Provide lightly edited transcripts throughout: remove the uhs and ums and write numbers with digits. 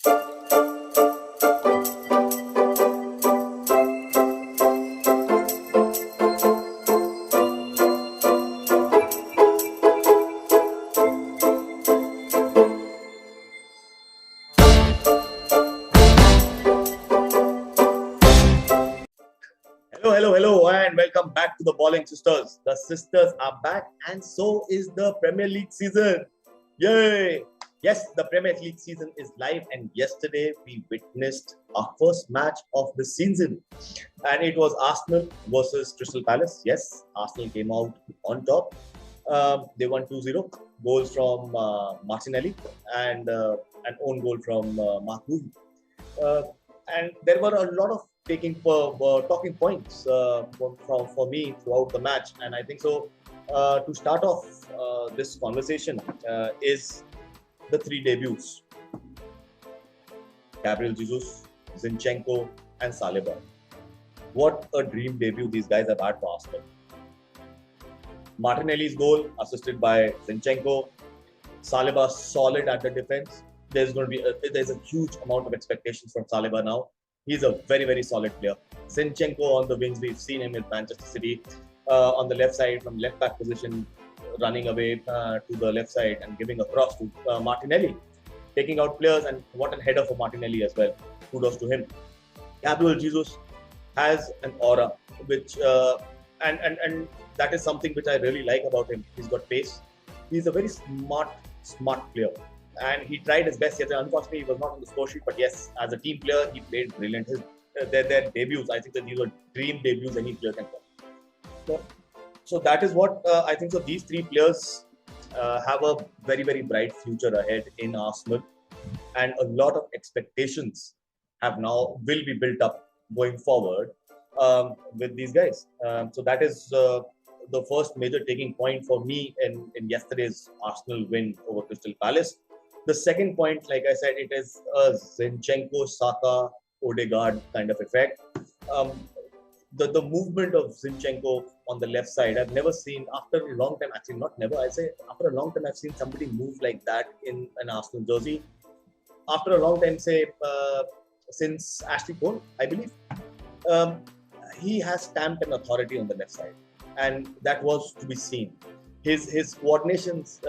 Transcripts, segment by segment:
Hello, and welcome back to the Ballin Sisters. The sisters are back, and so is the Premier League season. Yay! Yes, the Premier League season is live, and yesterday we witnessed our first match of the season, and it was Arsenal versus Crystal Palace. Yes, Arsenal came out on top. They won 2-0. Goals from Martinelli and an own goal from Mark Guehi. And there were a lot of talking points for me throughout the match, and I think so. To start off this conversation is the three debuts: Gabriel Jesus, Zinchenko, and Saliba. What a dream debut these guys have had for Arsenal. Martinelli's goal, assisted by Zinchenko. Saliba solid at the defense. There's a huge amount of expectations from Saliba now. He's a very, very solid player. Zinchenko on the wings, we've seen him with Manchester City on the left side from left back position, running away to the left side and giving a cross to Martinelli, taking out players, and what a header for Martinelli as well. Kudos to him. Gabriel Jesus has an aura, which and that is something which I really like about him. He's got pace. He's a very smart player. And he tried his best yesterday. Unfortunately, he was not on the score sheet. But yes, as a team player, he played brilliant. Their debuts, I think that these were dream debuts any player can play. So that is what I think. So these three players have a very, very bright future ahead in Arsenal. And a lot of expectations will be built up going forward with these guys. So that is the first major taking point for me in yesterday's Arsenal win over Crystal Palace. The second point, like I said, it is a Zinchenko, Saka, Odegaard kind of effect. The movement of Zinchenko on the left side, I've never seen after a long time. Actually, not never. I say after a long time, I've seen somebody move like that in an Arsenal jersey. After a long time, say since Ashley Cole, I believe, he has stamped an authority on the left side, and that was to be seen. His coordinations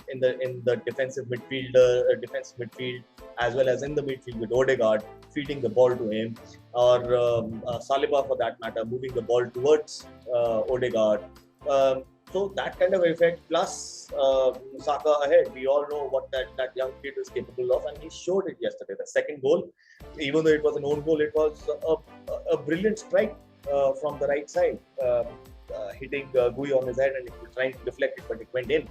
in the defensive midfield, as well as in the midfield with Odegaard feeding the ball to him, or Saliba for that matter moving the ball towards Odegaard. So that kind of effect, plus Saka ahead, we all know what that young kid is capable of, and he showed it yesterday. The second goal, even though it was an own goal, it was a brilliant strike from the right side. Hitting Guehi on his head, and he was trying to deflect it, but it went in.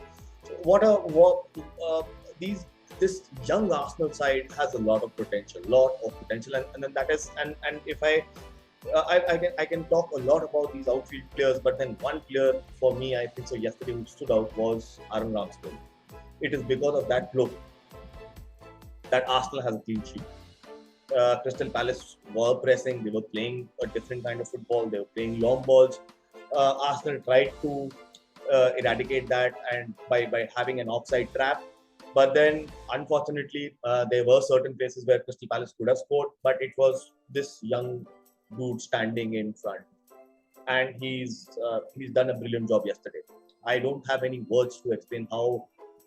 This young Arsenal side has a lot of potential, and then that is and if I can talk a lot about these outfield players, but then one player for me, I think so yesterday who stood out was Aaron Ramsdale. It is because of that blow that Arsenal has a clean sheet. Crystal Palace were pressing, they were playing a different kind of football, they were playing long balls. Arsenal tried to eradicate that and by having an offside trap, but then unfortunately there were certain places where Crystal Palace could have scored, but it was this young dude standing in front, and he's done a brilliant job yesterday. I don't have any words to explain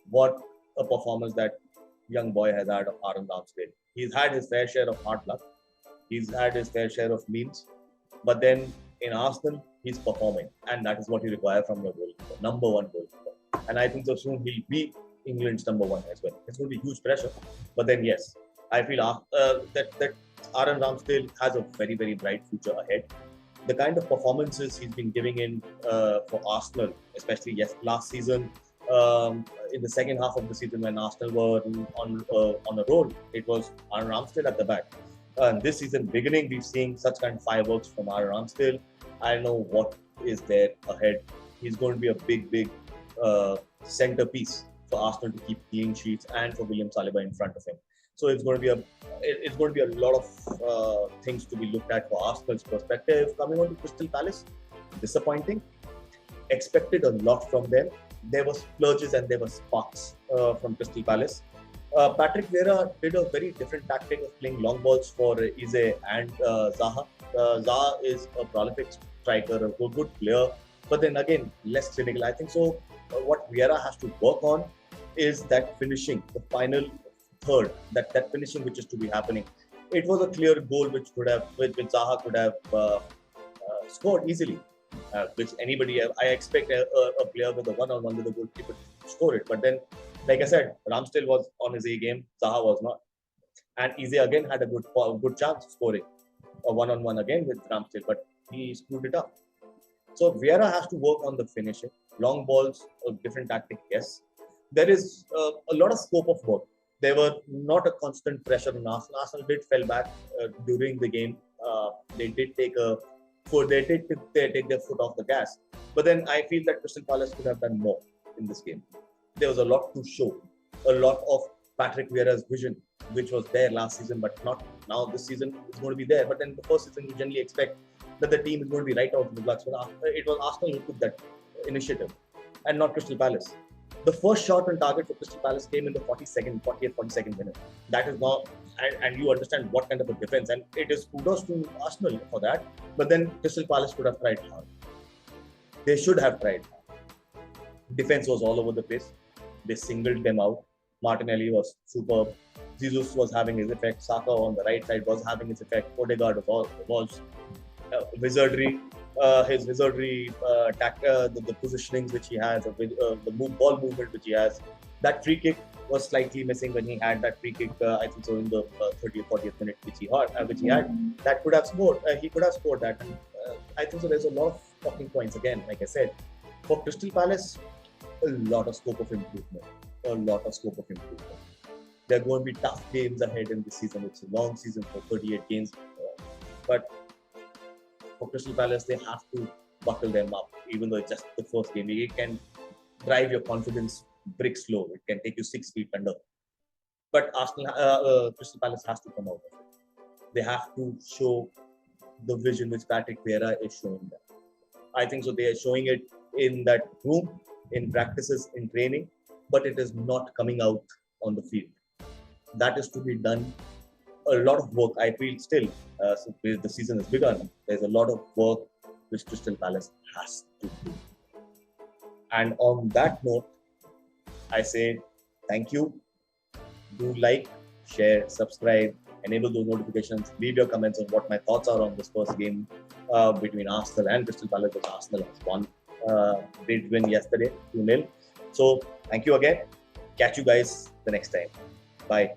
what a performance that young boy has had of Aaron Ramsdale. He's had his fair share of hard luck, he's had his fair share of memes, but then in Arsenal, he's performing, and that is what you require from your goalkeeper, number one goalkeeper. And I think so soon he'll be England's number one as well. It's going to be huge pressure, but then yes, I feel that Aaron Ramsdale has a very, very bright future ahead. The kind of performances he's been giving in for Arsenal, especially last season, in the second half of the season when Arsenal were on a roll, it was Aaron Ramsdale at the back. And this season beginning, we've seen such kind of fireworks from Aaron Ramsdale. I don't know what is there ahead. He's going to be a big centerpiece for Arsenal to keep clean sheets, and for William Saliba in front of him. So it's going to be a lot of things to be looked at for Arsenal's perspective. Coming on to Crystal Palace, disappointing. Expected a lot from them. There were splurges and there were sparks from Crystal Palace. Patrick Vieira did a very different tactic of playing long balls for Eze and Zaha. Zaha is a prolific striker, a good player, but then again, less clinical. I think so. What Vieira has to work on is that finishing, the final third, that finishing which is to be happening. It was a clear goal which Zaha could have scored easily. Which anybody, I expect a player with a one-on-one with a goalkeeper to score it. But then, like I said, Ramsdale was on his A game, Zaha was not. And Eze again had a good chance of scoring a one-on-one again with Ramsdale, but he screwed it up. So Vieira has to work on the finishing. Long balls, a different tactic, yes. There is a lot of scope of work. There were not a constant pressure on Arsenal. Arsenal did fell back during the game. They did take a take their foot off the gas. But then I feel that Crystal Palace could have done more in this game. There was a lot to show, a lot of Patrick Vieira's vision, which was there last season, but not now. This season is going to be there. But then the first season, you generally expect that the team is going to be right out of the blocks. But it was Arsenal who took that initiative, and not Crystal Palace. The first shot on target for Crystal Palace came in the 42nd minute. That is not, and you understand what kind of a defense, and it is kudos to Arsenal for that. But then Crystal Palace could have tried hard. They should have tried hard. Defense was all over the place. They singled them out. Martinelli was superb. Jesus was having his effect. Saka on the right side was having his effect. Odegaard was wizardry. His wizardry, the positionings which he has, the ball movement which he has. That free kick was slightly missing when he had that free kick. I think so in the 30th, 40th minute which he had. That could have scored. He could have scored that. And I think so. There's a lot of talking points again. Like I said, for Crystal Palace, a lot of scope of improvement. A lot of scope of improvement. There are going to be tough games ahead in this season. It's a long season for 38 games, but for Crystal Palace, they have to buckle them up, even though it's just the first game. It can drive your confidence brick slow. It can take you 6 feet under. But Crystal Palace has to come out of it. They have to show the vision which Patrick Vieira is showing them. I think so. They are showing it in that room, in practices, in training, but it is not coming out on the field. That is to be done. A lot of work, I feel still, since the season has begun, there's a lot of work which Crystal Palace has to do. And on that note, I say thank you. Do like, share, subscribe, enable those notifications, leave your comments on what my thoughts are on this first game between Arsenal and Crystal Palace, because Arsenal has won. Did win yesterday, 2-0. So thank you again. Catch you guys the next time. Bye.